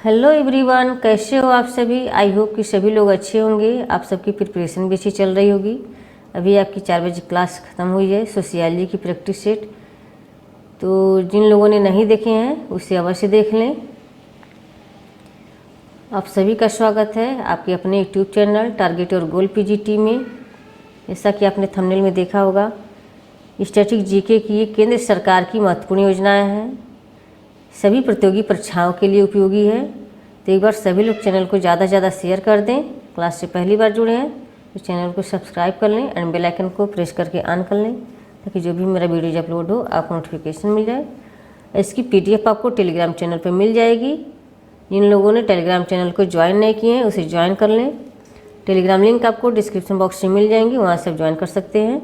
Hello everyone, कैसे हो आप सभी। आई होप कि सभी लोग अच्छे होंगे। आप सबकी प्रिपरेशन भी अच्छी चल रही होगी। अभी आपकी 4 बजे क्लास ख़त्म हुई है सोशियोलॉजी की प्रैक्टिस सेट। तो जिन लोगों ने नहीं देखे हैं उसे अवश्य देख लें। आप सभी का स्वागत है आपके अपने यूट्यूब चैनल टारगेट और गोल पीजीटी में। जैसा कि आपने थंबनेल में देखा होगा, स्टैटिक जीके की ये केंद्र सरकार की महत्वपूर्ण योजनाएं हैं, सभी प्रतियोगी परीक्षाओं के लिए उपयोगी है। तो एक बार सभी लोग चैनल को ज़्यादा से ज़्यादा शेयर कर दें। क्लास से पहली बार जुड़े हैं तो चैनल को सब्सक्राइब कर लें एंड बेल आइकन को प्रेस करके ऑन कर लें, ताकि जो भी मेरा वीडियो अपलोड हो आपको नोटिफिकेशन मिल जाए। इसकी PDF आपको टेलीग्राम चैनल पर मिल जाएगी। जिन लोगों ने टेलीग्राम चैनल को ज्वाइन नहीं किए हैं उसे ज्वाइन कर लें। टेलीग्राम लिंक आपको डिस्क्रिप्शन बॉक्स में मिल जाएंगे, वहाँ से आप ज्वाइन कर सकते हैं।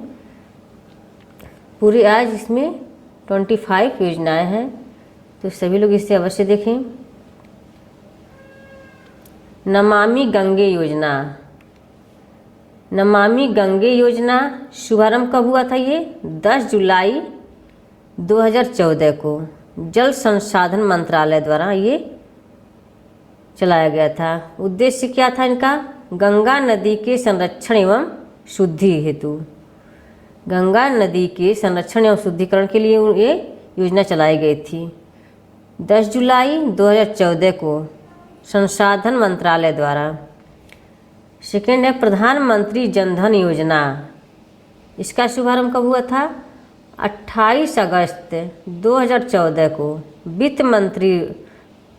पूरे आज इसमें 25 योजनाएँ हैं, तो सभी लोग इसे अवश्य देखें। नमामि गंगे योजना, नमामि गंगे योजना शुभारंभ कब हुआ था? ये 10 जुलाई 2014 को जल संसाधन मंत्रालय द्वारा ये चलाया गया था। उद्देश्य क्या था इनका? गंगा नदी के संरक्षण एवं शुद्धि हेतु, गंगा नदी के संरक्षण एवं शुद्धिकरण के लिए ये योजना चलाई गई थी। 10 जुलाई 2014 को संसाधन मंत्रालय द्वारा। सेकेंड है प्रधानमंत्री जनधन योजना। इसका शुभारंभ कब हुआ था? 28 अगस्त 2014 को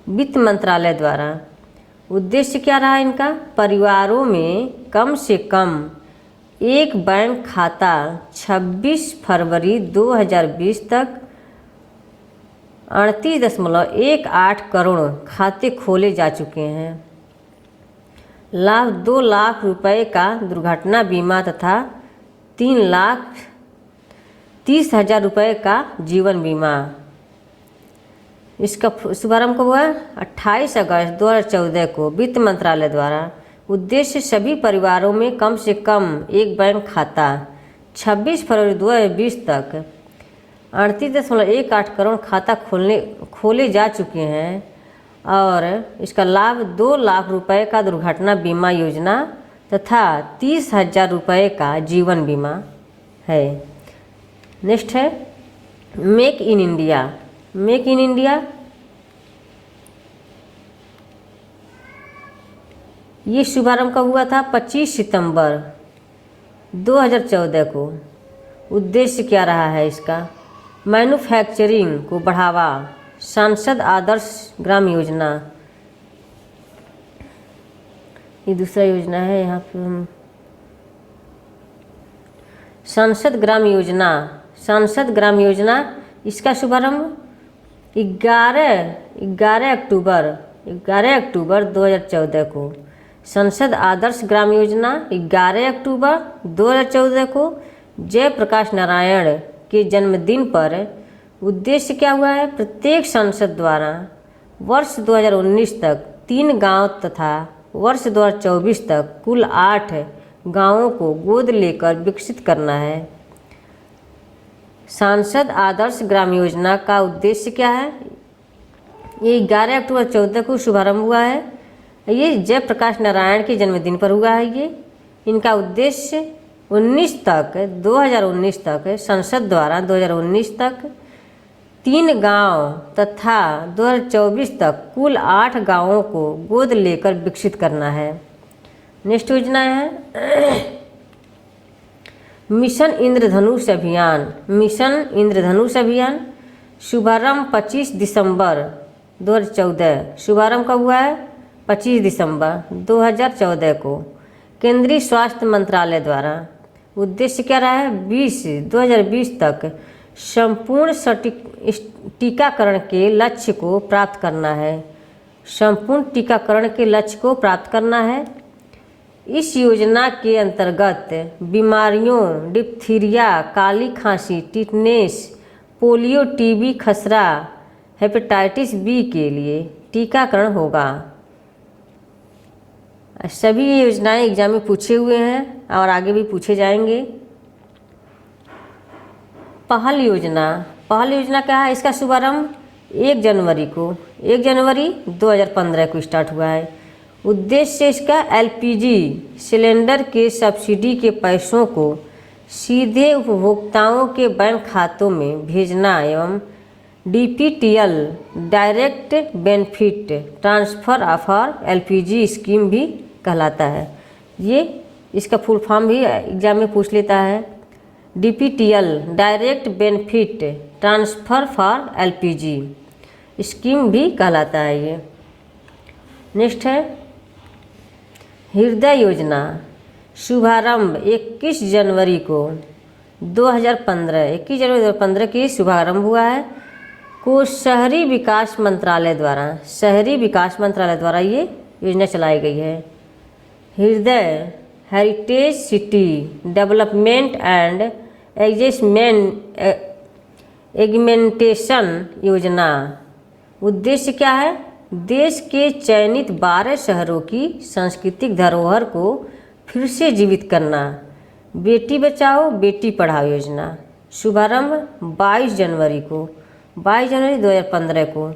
वित्त मंत्रालय द्वारा। उद्देश्य क्या रहा इनका? परिवारों में कम से कम एक बैंक खाता 26 फरवरी 2020 तक 38.18 करोड़ खाते खोले जा चुके हैं। लाभ 2 लाख रुपए का दुर्घटना बीमा तथा 3,30,000 रुपये का जीवन बीमा। इसका शुभारंभ कब हुआ? 28 अगस्त 2014 को वित्त मंत्रालय द्वारा। उद्देश्य सभी परिवारों में कम से कम एक बैंक खाता 26 फरवरी 2020 तक 38.18 करोड़ खाता खोले जा चुके हैं, और इसका लाभ 2 लाख रुपए का दुर्घटना बीमा योजना तथा 30,000 रुपये का जीवन बीमा है। नेक्स्ट है make in India. Make in India ये शुभारंभ कब हुआ था? 25 सितंबर 2014 को। उद्देश्य क्या रहा है इसका? मैन्युफैक्चरिंग को बढ़ावा। सांसद आदर्श ग्राम योजना, ये दूसरा योजना है। यहाँ पे हम सांसद ग्राम योजना, सांसद ग्राम योजना इसका शुभारंभ 11 अक्टूबर 2014 को। संसद आदर्श ग्राम योजना 11 अक्टूबर 2014 को जयप्रकाश नारायण के जन्मदिन पर। उद्देश्य क्या हुआ है? प्रत्येक संसद द्वारा वर्ष 2019 तक 3 गांव तथा वर्ष 2024 तक कुल 8 गांवों को गोद लेकर विकसित करना है। सांसद आदर्श ग्राम योजना का उद्देश्य क्या है? ये 11 अक्टूबर 2014 को शुभारंभ हुआ है। ये जयप्रकाश नारायण के जन्मदिन पर हुआ है। ये इनका उद्देश्य 2019 तक संसद द्वारा 2019 तक 3 गांव तथा 2024 तक कुल 8 गांवों को गोद लेकर विकसित करना है। नेक्स्ट योजना है मिशन इंद्रधनुष अभियान। मिशन इंद्रधनुष अभियान शुभारंभ 25 दिसंबर 2014। शुभारंभ कब हुआ है? 25 दिसंबर 2014 को केंद्रीय स्वास्थ्य मंत्रालय द्वारा। उद्देश्य क्या रहा है? 2020 तक संपूर्ण टीकाकरण के लक्ष्य को प्राप्त करना है। संपूर्ण टीकाकरण के लक्ष्य को प्राप्त करना है। इस योजना के अंतर्गत बीमारियों डिप्थीरिया, काली खांसी, टिटनेस, पोलियो, टीबी, खसरा, हेपेटाइटिस बी के लिए टीकाकरण होगा। सभी ये योजनाएं एग्जाम में पूछे हुए हैं और आगे भी पूछे जाएंगे। पहल योजना, पहल योजना क्या है? इसका शुभारंभ 1 जनवरी 2015 को स्टार्ट हुआ है। उद्देश्य इसका एलपीजी सिलेंडर के सब्सिडी के पैसों को सीधे उपभोक्ताओं के बैंक खातों में भेजना एवं DBTL direct benefit transfer for LPG scheme भी कहलाता है। ये इसका फुल फॉर्म भी एग्जाम में पूछ लेता है। DBTL direct benefit transfer for LPG scheme भी कहलाता है ये। नेक्स्ट है हृदय योजना। शुभारंभ 21 जनवरी 2015 की शुभारंभ हुआ है को शहरी विकास मंत्रालय द्वारा ये योजना चलाई गई है। हृदय हेरिटेज सिटी डेवलपमेंट एंड एग्मेंटेशन योजना। उद्देश्य क्या है? देश के चयनित 12 शहरों की सांस्कृतिक धरोहर को फिर से जीवित करना। बेटी बचाओ बेटी पढ़ाओ योजना। शुभारंभ 22 जनवरी 2015 को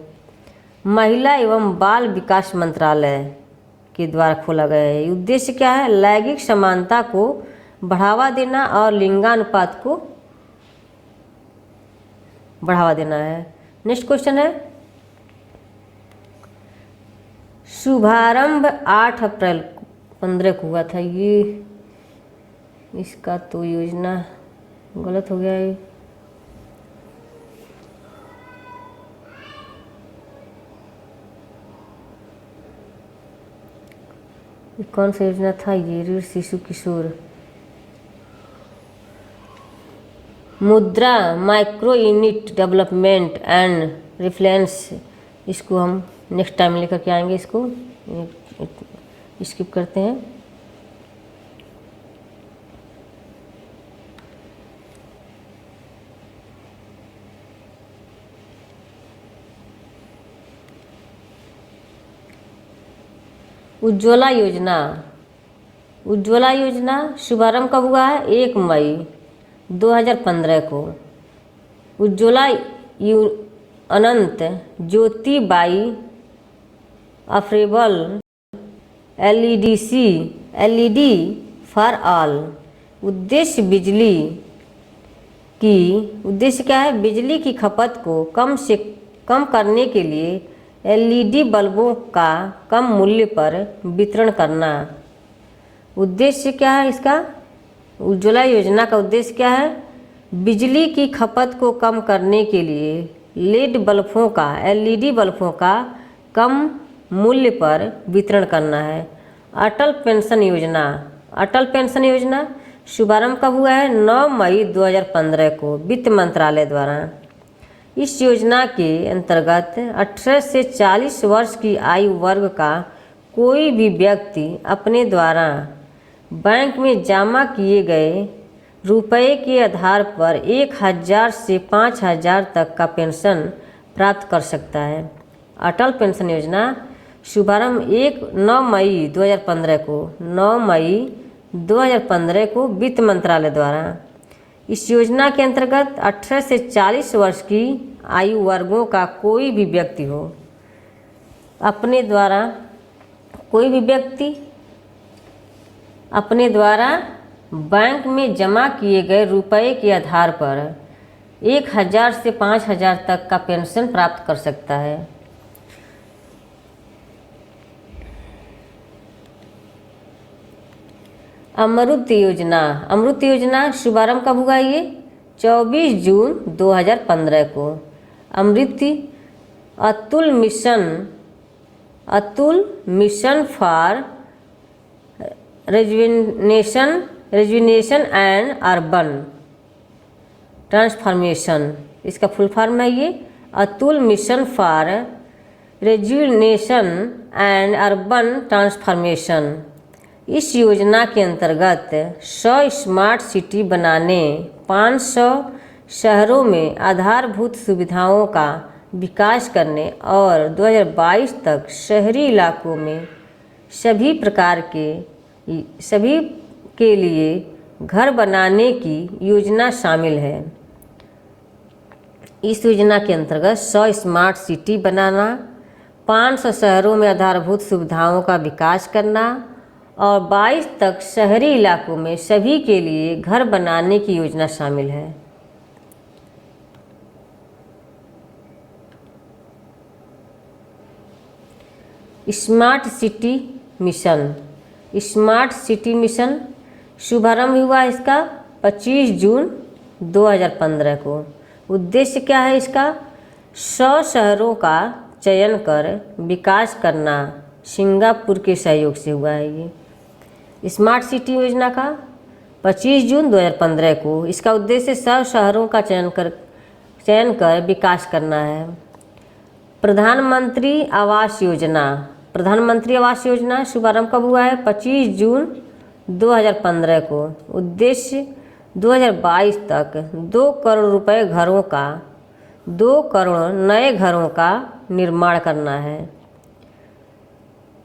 महिला एवं बाल विकास मंत्रालय के द्वारा खोला गया है। उद्देश्य क्या है? लैंगिक समानता को बढ़ावा देना और लिंगानुपात को बढ़ावा देना है। नेक्स्ट क्वेश्चन है शुभारंभ 8 अप्रैल 15 को हुआ था। ये इसका तो योजना गलत हो गया है। ये कौन सा योजना था? ये रीढ़ शिशु किशोर मुद्रा micro unit development and reference. इसको हम नेक्स्ट टाइम लेकर के आएंगे। इसको स्किप करते हैं। उज्ज्वला योजना शुभारंभ कब हुआ है? 1 मई 2015 को। Ujjwala Anant Jyoti by affordable LED for all. उद्देश्य क्या है? बिजली की खपत को कम से कम करने के लिए एलईडी बल्बों का कम मूल्य पर वितरण करना। उद्देश्य क्या है इसका? उज्ज्वला योजना का उद्देश्य क्या है? बिजली की खपत को कम करने के लिए एलईडी बल्बों का कम मूल्य पर वितरण करना है। अटल पेंशन योजना शुभारंभ कब हुआ है? 9 मई 2015 को वित्त मंत्रालय द्वारा। इस योजना के अंतर्गत 18 से 40 वर्ष की आयु वर्ग का कोई भी व्यक्ति अपने द्वारा बैंक में जमा किए गए रुपये के आधार पर 1000 से 5000 तक का पेंशन प्राप्त कर सकता है। अटल पेंशन योजना शुभारंभ 9 मई 2015 को वित्त मंत्रालय द्वारा। इस योजना के अंतर्गत 18 से 40 वर्ष की आयु वर्गों का कोई भी व्यक्ति अपने द्वारा बैंक में जमा किए गए रुपये के आधार पर 1000 से 5000 तक का पेंशन प्राप्त कर सकता है। अमृत योजना शुभारंभ कब हुआ? ये 24 जून 2015 को। Amrut Atal mission for rejuvenation and urban transformation. इसका फुल फॉर्म है ये Atal mission for rejuvenation and urban transformation. इस योजना के अंतर्गत 100 स्मार्ट सिटी बनाने, 500 शहरों में आधारभूत सुविधाओं का विकास करने और 2022 तक शहरी इलाकों में सभी के लिए घर बनाने की योजना शामिल है। इस योजना के अंतर्गत 100 स्मार्ट सिटी बनाना, 500 शहरों में आधारभूत सुविधाओं का विकास करना और 22 तक शहरी इलाकों में सभी के लिए घर बनाने की योजना शामिल है। Smart city mission. Smart city mission शुभारंभ हुआ इसका 25 जून 2015 को। उद्देश्य क्या है इसका? 100 शहरों का चयन कर विकास करना। सिंगापुर के सहयोग से हुआ है ये स्मार्ट सिटी योजना का 25 जून 2015 को। इसका उद्देश्य 100 शहरों का चयन कर विकास करना है। प्रधानमंत्री आवास योजना। प्रधानमंत्री आवास योजना शुभारंभ कब हुआ है? 25 जून 2015 को। उद्देश्य 2022 तक 2 करोड़ रुपए घरों का 2 करोड़ नए घरों का निर्माण करना है।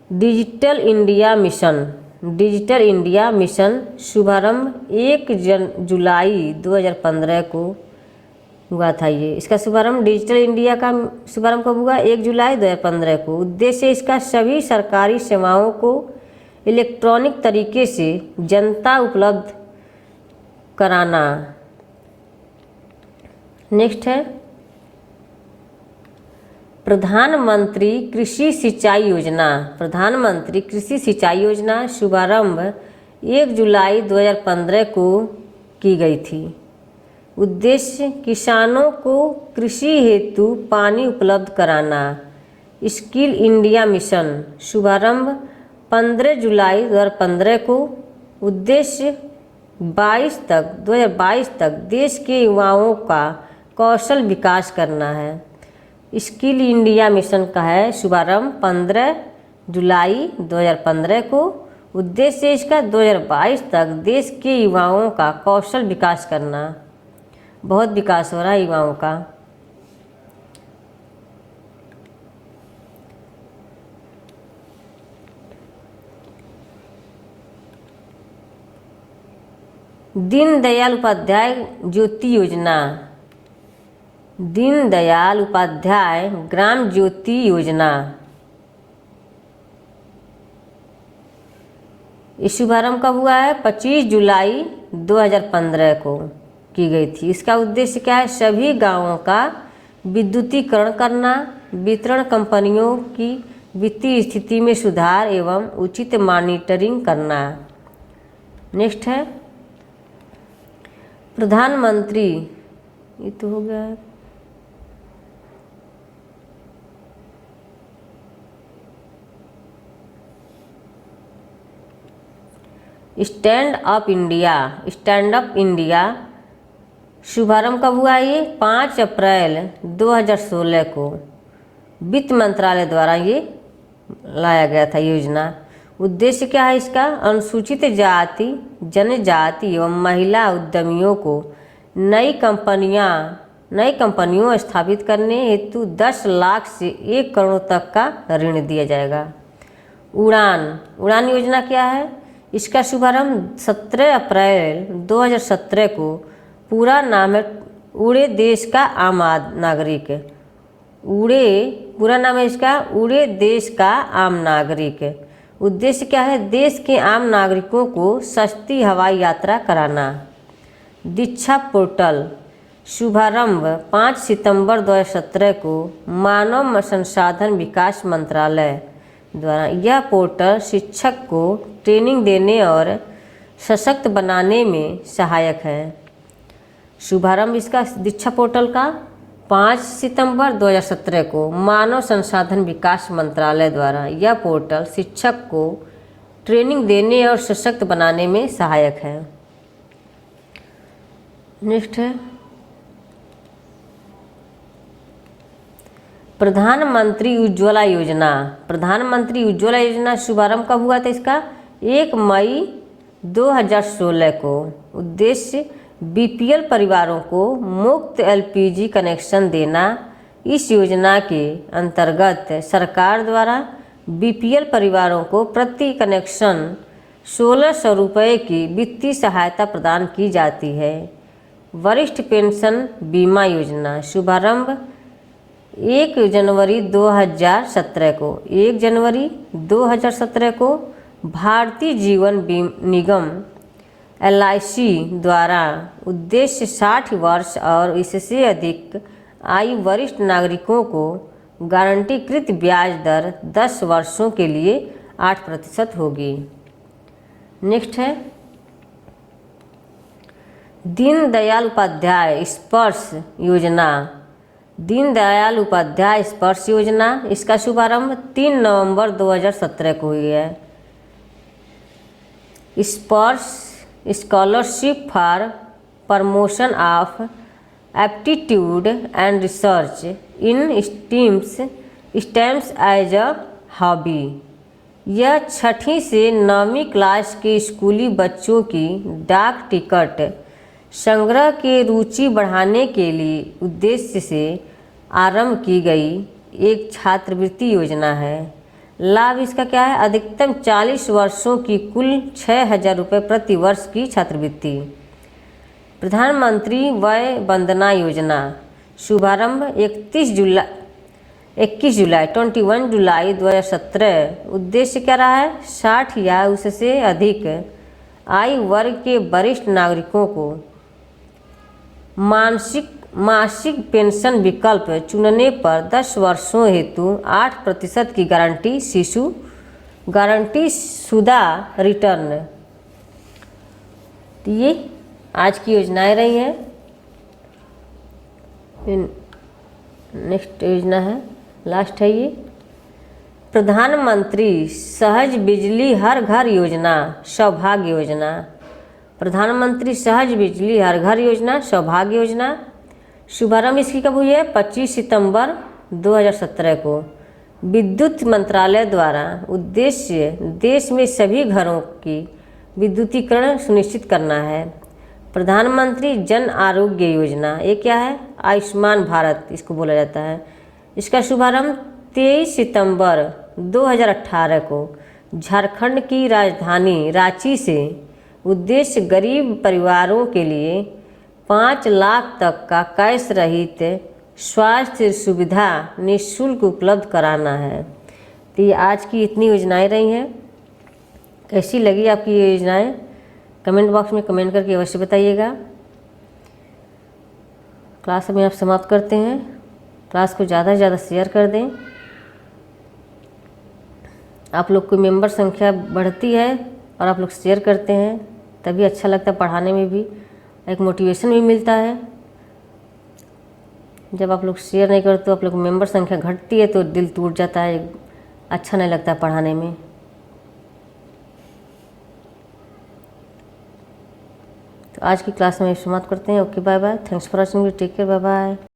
Digital India mission. Digital India mission शुभारंभ 1 जुलाई 2015 को हुआ था ये। इसका शुभारंभ डिजिटल इंडिया का शुभारंभ कब हुआ? 1 जुलाई 2015 को। उद्देश्य इसका सभी सरकारी सेवाओं को इलेक्ट्रॉनिक तरीके से जनता उपलब्ध कराना। नेक्स्ट है प्रधानमंत्री कृषि सिंचाई योजना। प्रधानमंत्री कृषि सिंचाई योजना शुभारंभ 1 जुलाई 2015 को की गई थी। उद्देश्य किसानों को कृषि हेतु पानी उपलब्ध कराना। स्किल इंडिया मिशन शुभारंभ 15 जुलाई 2015 को। उद्देश्य 2022 तक देश के युवाओं का कौशल विकास करना है। स्किल इंडिया मिशन का है शुभारंभ 15 जुलाई 2015 को। उद्देश्य इसका 2022 तक देश के युवाओं का कौशल विकास करना। बहुत विकास हो रहा है युवाओं का। दीनदयाल उपाध्याय ज्योति योजना। दीनदयाल उपाध्याय ग्राम ज्योति योजना इस शुभारंभ कब हुआ है? 25 जुलाई 2015 को की गई थी। इसका उद्देश्य क्या है? सभी गांवों का विद्युतीकरण करना, वितरण कंपनियों की वित्तीय स्थिति में सुधार एवं उचित मॉनिटरिंग करना। नेक्स्ट है प्रधानमंत्री, ये तो हो गया है। Stand up India. Stand up India शुभारंभ कब हुआ? ये 5 अप्रैल 2016 को वित्त मंत्रालय द्वारा ये लाया गया था योजना। उद्देश्य क्या है इसका? अनुसूचित जाति, जनजाति एवं महिला उद्यमियों को नई कंपनियों स्थापित करने हेतु 10 लाख से 1 करोड़ तक का ऋण दिया जाएगा। उड़ान योजना क्या है? इसका शुभारंभ 17 अप्रैल 2017 को। पूरा नाम है उड़े देश का आम नागरिक। पूरा नाम है इसका उड़े देश का आम नागरिक। उद्देश्य क्या है? देश के आम नागरिकों को सस्ती हवाई यात्रा कराना। दीक्षा पोर्टल शुभारंभ 5 सितंबर 2017 को मानव संसाधन विकास मंत्रालय द्वारा। यह पोर्टल शिक्षक को ट्रेनिंग देने और सशक्त बनाने में सहायक है। शुभारंभ इसका दीक्षा पोर्टल का 5 सितंबर 2017 को मानव संसाधन विकास मंत्रालय द्वारा। यह पोर्टल शिक्षक को ट्रेनिंग देने और सशक्त बनाने में सहायक है। नेक्स्ट है प्रधानमंत्री उज्ज्वला योजना। प्रधानमंत्री उज्ज्वला योजना शुभारंभ कब हुआ था इसका? 1 मई 2016 को। उद्देश्य बीपीएल परिवारों को मुफ्त एलपीजी कनेक्शन देना। इस योजना के अंतर्गत सरकार द्वारा बीपीएल परिवारों को प्रति कनेक्शन 1600 रुपये की वित्तीय सहायता प्रदान की जाती है। वरिष्ठ पेंशन बीमा योजना, शुभारंभ 1 जनवरी 2017 को। 1 जनवरी 2017 को भारतीय जीवन निगम LIC द्वारा उद्देश्य 60 वर्ष और इससे अधिक आयु वरिष्ठ नागरिकों को गारंटीकृत ब्याज दर 10 वर्षों के लिए 8% होगी। नेक्स्ट है दीनदयाल उपाध्याय स्पर्श योजना। दीनदयाल उपाध्याय स्पर्श योजना, इसका शुभारंभ 3 नवंबर 2017 को हुई है। Sparsh scholarship for promotion of aptitude and research in stems as a hobby. यह 6वीं से 9वीं क्लास के स्कूली बच्चों की डाक टिकट संग्रह के रुचि बढ़ाने के लिए उद्देश्य से आरंभ की गई एक छात्रवृत्ति योजना है। लाभ इसका क्या है? अधिकतम 40 वर्षों की कुल 6,000 रुपये प्रति वर्ष की छात्रवृत्ति। प्रधानमंत्री वय वंदना योजना, शुभारंभ 21 जुलाई 2017। उद्देश्य क्या रहा है? 60 या उससे अधिक आयु वर्ग के वरिष्ठ नागरिकों को मासिक पेंशन विकल्प चुनने पर 10 वर्षों हेतु 8% की गारंटी शुदा रिटर्न। तो ये आज की योजनाएं रही हैं। नेक्स्ट योजना है, लास्ट है ये प्रधानमंत्री सहज बिजली हर घर योजना, सौभाग्य योजना। प्रधानमंत्री सहज बिजली हर घर योजना, सौभाग्य योजना, शुभारंभ इसकी कब हुई है? 25 सितंबर 2017 को। विद्युत मंत्रालय द्वारा उद्देश्य देश में सभी घरों की विद्युतीकरण सुनिश्चित करना है। प्रधानमंत्री जन आरोग्य योजना, ये क्या है? आयुष्मान भारत इसको बोला जाता है। इसका शुभारंभ 23 सितंबर 2018 को झारखंड की राजधानी रांची से। उद्देश्य गरीब परिवारों के लिए 5 लाख तक का कैश रहित स्वास्थ्य सुविधा निःशुल्क उपलब्ध कराना है। तो ये आज की इतनी योजनाएं रही हैं। कैसी लगी आपकी ये योजनाएं? कमेंट बॉक्स में कमेंट करके अवश्य बताइएगा। क्लास में आप समाप्त करते हैं। क्लास को ज़्यादा से ज़्यादा शेयर कर दें। आप लोग की मेंबर संख्या बढ़ती है और आप लोग शेयर करते हैं, तभी अच्छा लगता है, पढ़ाने में भी एक मोटिवेशन भी मिलता है। जब आप लोग शेयर नहीं करते तो आप लोग मेंबर संख्या घटती है तो दिल टूट जाता है, अच्छा नहीं लगता पढ़ाने में। तो आज की क्लास में समाप्त करते हैं। Okay, bye bye. Thanks for watching. Take care, bye bye.